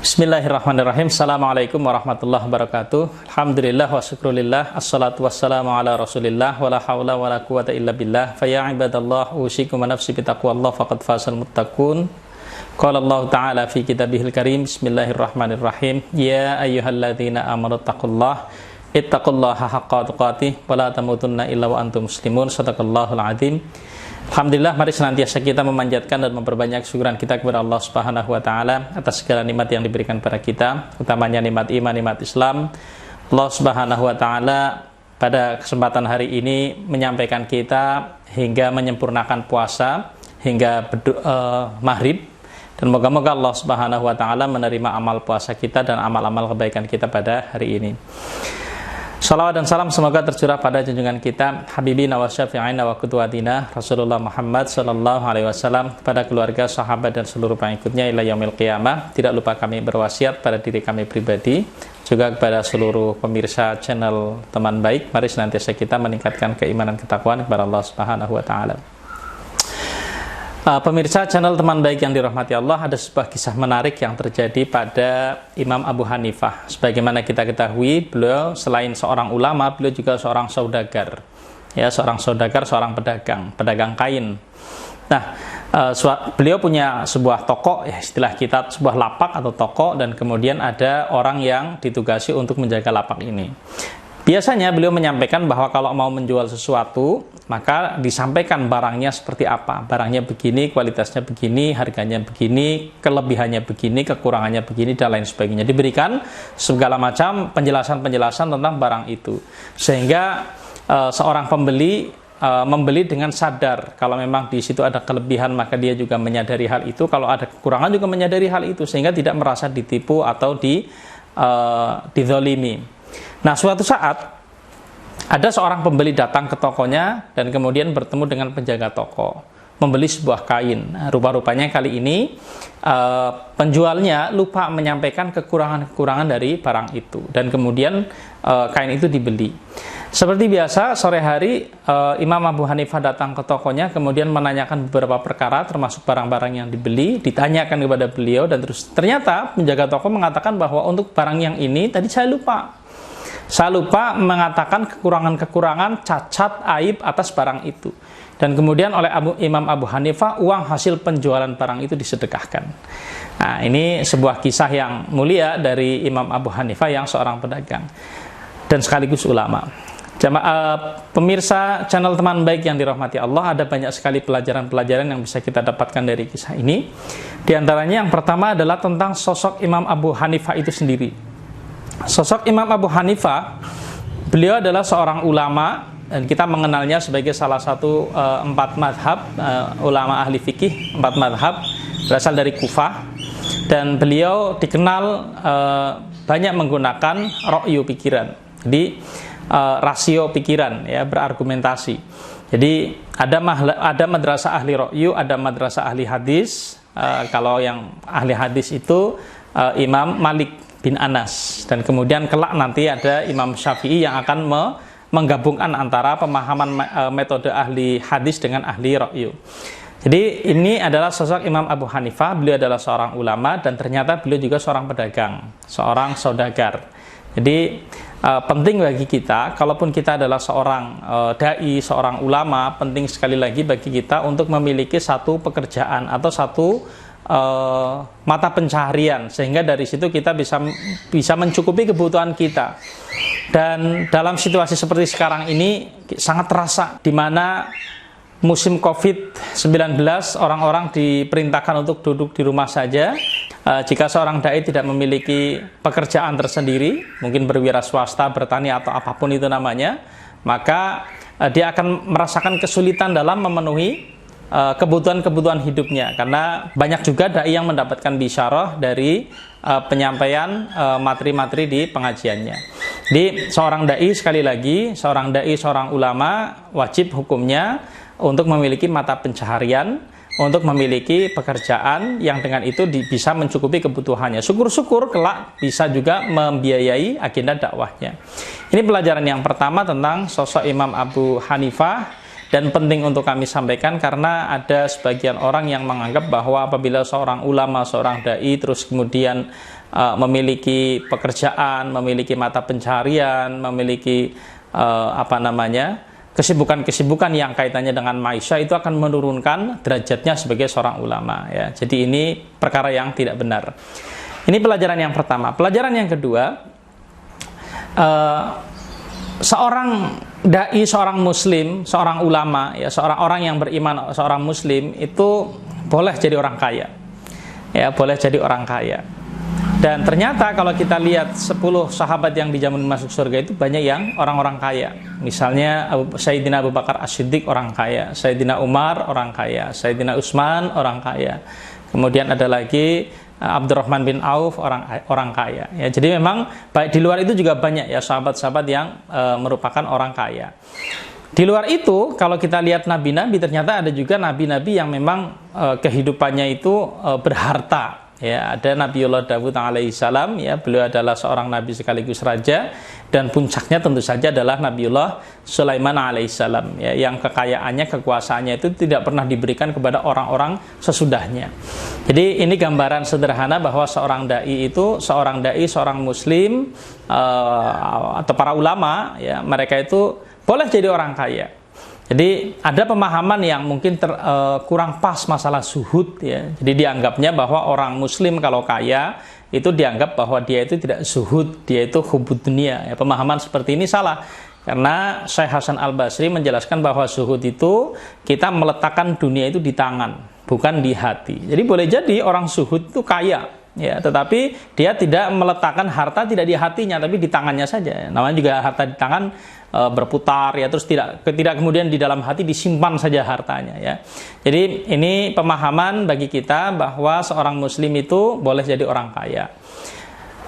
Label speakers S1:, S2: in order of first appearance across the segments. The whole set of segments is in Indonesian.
S1: Bismillahirrahmanirrahim. Assalamualaikum warahmatullahi wabarakatuh. Alhamdulillah wa syukrulillah. Assalatu wassalamu ala rasulillah. Wa la hawla wa la quwata illa billah. Faya ibadallah, usikum wa nafsi bitaqwallah faqad fazal muttaqun. Qala Allah ta'ala fi kitabihil karim. Bismillahirrahmanirrahim. Ya ayyuhalladzina amanu taqullah ittaqullaha haqqa tuqatih wa la tamutunna illa wa antum muslimun. Shadaqallahul azim. Alhamdulillah, mari senantiasa kita memanjatkan dan memperbanyak syukuran kita kepada Allah Subhanahu wa taala atas segala nikmat yang diberikan pada kita, utamanya nikmat iman, nikmat Islam. Allah Subhanahu wa taala pada kesempatan hari ini menyampaikan kita hingga menyempurnakan puasa hingga maghrib, dan moga-moga Allah Subhanahu wa taala menerima amal puasa kita dan amal-amal kebaikan kita pada hari ini. Salawat dan salam semoga tercurah pada junjungan kita Habibina wa syafi'ina wa qudwatina Rasulullah Muhammad sallallahu alaihi wasallam, pada keluarga, sahabat dan seluruh pengikutnya ila yaumil qiyamah. Tidak lupa kami berwasiat pada diri kami pribadi, juga kepada seluruh pemirsa channel Teman Baik. Mari senantiasa kita meningkatkan keimanan ketakwaan kepada Allah Subhanahu wa taala. Pemirsa channel Teman Baik yang dirahmati Allah, ada sebuah kisah menarik yang terjadi pada Imam Abu Hanifah. Sebagaimana kita ketahui, beliau selain seorang ulama, beliau juga seorang saudagar. Ya, seorang saudagar, seorang pedagang kain. Nah, beliau punya sebuah toko, ya istilah kita sebuah lapak atau toko, dan kemudian ada orang yang ditugasi untuk menjaga lapak ini. Biasanya beliau menyampaikan bahwa kalau mau menjual sesuatu, maka disampaikan barangnya seperti apa. Barangnya begini, kualitasnya begini, harganya begini, kelebihannya begini, kekurangannya begini, dan lain sebagainya. Diberikan segala macam penjelasan-penjelasan tentang barang itu. Sehingga seorang pembeli membeli dengan sadar. Kalau memang di situ ada kelebihan, maka dia juga menyadari hal itu. Kalau ada kekurangan juga menyadari hal itu. Sehingga tidak merasa ditipu atau dizolimi. Nah, suatu saat ada seorang pembeli datang ke tokonya dan kemudian bertemu dengan penjaga toko, membeli sebuah kain. Nah, rupa-rupanya kali ini penjualnya lupa menyampaikan kekurangan-kekurangan dari barang itu, dan kemudian kain itu dibeli. Seperti biasa, sore hari Imam Abu Hanifah datang ke tokonya, kemudian menanyakan beberapa perkara termasuk barang-barang yang dibeli, ditanyakan kepada beliau, dan ternyata penjaga toko mengatakan bahwa untuk barang yang ini tadi saya lupa mengatakan kekurangan-kekurangan, cacat, aib atas barang itu. Dan kemudian oleh Imam Abu Hanifah, uang hasil penjualan barang itu disedekahkan. Nah, ini sebuah kisah yang mulia dari Imam Abu Hanifah yang seorang pedagang dan sekaligus ulama. Pemirsa channel Teman Baik yang dirahmati Allah, ada banyak sekali pelajaran-pelajaran yang bisa kita dapatkan dari kisah ini. Di antaranya yang pertama adalah tentang sosok Imam Abu Hanifah itu sendiri. Sosok Imam Abu Hanifah, beliau adalah seorang ulama, dan kita mengenalnya sebagai salah satu 4 madhab, ulama ahli fikih 4 madhab, berasal dari Kufah, dan beliau dikenal banyak menggunakan ra'yu pikiran, jadi rasio pikiran, ya, berargumentasi. Jadi ada madrasah ahli ra'yu, ada madrasah ahli hadis. Kalau yang ahli hadis itu Imam Malik bin Anas, dan kemudian kelak nanti ada Imam Syafi'i yang akan menggabungkan antara pemahaman metode ahli hadis dengan ahli ra'yu. Jadi ini adalah sosok Imam Abu Hanifah. Beliau adalah seorang ulama, dan ternyata beliau juga seorang pedagang, seorang saudagar. Jadi penting bagi kita, kalaupun kita adalah seorang dai, seorang ulama, penting sekali lagi bagi kita untuk memiliki satu pekerjaan atau satu mata pencaharian, sehingga dari situ kita bisa mencukupi kebutuhan kita. Dan dalam situasi seperti sekarang ini sangat terasa, di mana musim COVID-19 orang-orang diperintahkan untuk duduk di rumah saja. Jika seorang dai tidak memiliki pekerjaan tersendiri, mungkin berwira swasta, bertani atau apapun itu namanya, maka dia akan merasakan kesulitan dalam memenuhi kebutuhan-kebutuhan hidupnya, karena banyak juga dai yang mendapatkan bisyarah dari penyampaian materi-materi di pengajiannya. Jadi seorang dai, sekali lagi, seorang ulama wajib hukumnya untuk memiliki mata pencaharian, untuk memiliki pekerjaan yang dengan itu bisa mencukupi kebutuhannya. Syukur-syukur kelak bisa juga membiayai agenda dakwahnya. Ini pelajaran yang pertama tentang sosok Imam Abu Hanifah. dan penting untuk kami sampaikan karena ada sebagian orang yang menganggap bahwa apabila seorang ulama, seorang dai terus kemudian memiliki pekerjaan, memiliki mata pencarian, memiliki kesibukan-kesibukan yang kaitannya dengan maisha, itu akan menurunkan derajatnya sebagai seorang ulama ya. Jadi ini perkara yang tidak benar. Ini pelajaran yang pertama. Pelajaran yang kedua, seorang dai, seorang muslim, seorang ulama ya, seorang orang yang beriman, seorang muslim itu boleh jadi orang kaya. Ya, boleh jadi orang kaya. Dan ternyata kalau kita lihat 10 sahabat yang dijamin masuk surga itu banyak yang orang-orang kaya. Misalnya Sayyidina Abu Bakar As-Siddiq orang kaya, Sayyidina Umar orang kaya, Sayyidina Utsman orang kaya. Kemudian ada lagi Abdurrahman bin Auf orang kaya. Ya, jadi memang baik di luar itu juga banyak ya sahabat-sahabat yang merupakan orang kaya. Di luar itu kalau kita lihat nabi-nabi, ternyata ada juga nabi-nabi yang memang kehidupannya itu berharta. Ya, ada Nabiullah Daud alaihissalam, ya, beliau adalah seorang nabi sekaligus raja, dan puncaknya tentu saja adalah Nabiullah Sulaiman alaihissalam, ya, yang kekayaannya, kekuasaannya itu tidak pernah diberikan kepada orang-orang sesudahnya. Jadi ini gambaran sederhana bahwa seorang dai, seorang muslim atau para ulama, ya, mereka itu boleh jadi orang kaya. Jadi ada pemahaman yang mungkin kurang pas masalah zuhud ya. Jadi dianggapnya bahwa orang muslim kalau kaya itu dianggap bahwa dia itu tidak zuhud, dia itu hubud dunia. Ya, pemahaman seperti ini salah. Karena Syekh Hasan Al-Basri menjelaskan bahwa zuhud itu kita meletakkan dunia itu di tangan, bukan di hati. Jadi boleh jadi orang zuhud itu kaya, ya, tetapi dia tidak meletakkan harta tidak di hatinya, tapi di tangannya saja. Namanya juga harta di tangan berputar ya, terus tidak kemudian di dalam hati disimpan saja hartanya ya. Jadi ini pemahaman bagi kita bahwa seorang muslim itu boleh jadi orang kaya.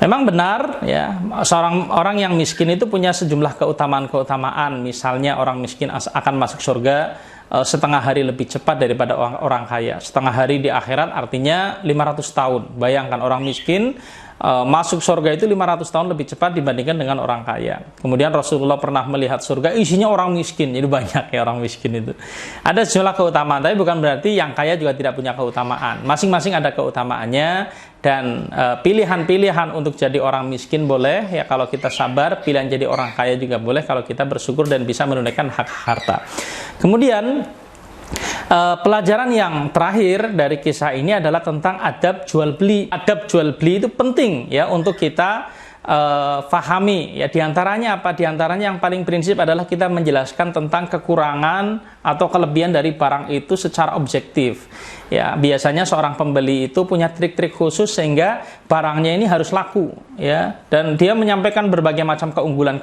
S1: Memang benar ya, seorang orang yang miskin itu punya sejumlah keutamaan. Misalnya orang miskin akan masuk surga setengah hari lebih cepat daripada orang kaya. Setengah hari di akhirat artinya 500 tahun. Bayangkan orang miskin masuk surga itu 500 tahun lebih cepat dibandingkan dengan orang kaya. Kemudian Rasulullah pernah melihat surga isinya orang miskin. Jadi banyak ya orang miskin itu. Ada sejumlah keutamaan, tapi bukan berarti yang kaya juga tidak punya keutamaan. Masing-masing ada keutamaannya, dan pilihan-pilihan untuk jadi orang miskin boleh ya kalau kita sabar, pilihan jadi orang kaya juga boleh kalau kita bersyukur dan bisa menunaikan hak harta. Kemudian pelajaran yang terakhir dari kisah ini adalah tentang adab jual beli. Adab jual beli itu penting ya untuk kita fahami ya. Diantaranya apa? Diantaranya yang paling prinsip adalah kita menjelaskan tentang kekurangan atau kelebihan dari barang itu secara objektif. Ya, biasanya seorang pembeli itu punya trik-trik khusus sehingga barangnya ini harus laku ya, dan dia menyampaikan berbagai macam keunggulan,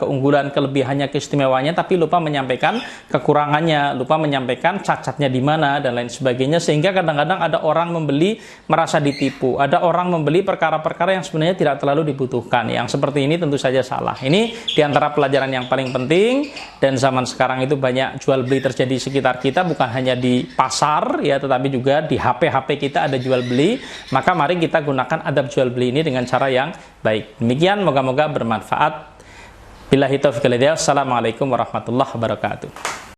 S1: kelebihannya, keistimewanya, tapi lupa menyampaikan kekurangannya, lupa menyampaikan cacatnya di mana dan lain sebagainya, sehingga kadang-kadang ada orang membeli merasa ditipu, ada orang membeli perkara-perkara yang sebenarnya tidak terlalu dibutuhkan. Yang seperti ini tentu saja salah. Ini diantara pelajaran yang paling penting, dan zaman sekarang itu banyak jual beli terjadi di sekitar kita, bukan hanya di pasar ya, tetapi juga di HP kita ada jual beli. Maka mari kita gunakan adab jual beli ini dengan cara yang baik. Demikian, moga-moga bermanfaat. Billahi taufiq wal hidayah. Assalamualaikum warahmatullahi wabarakatuh.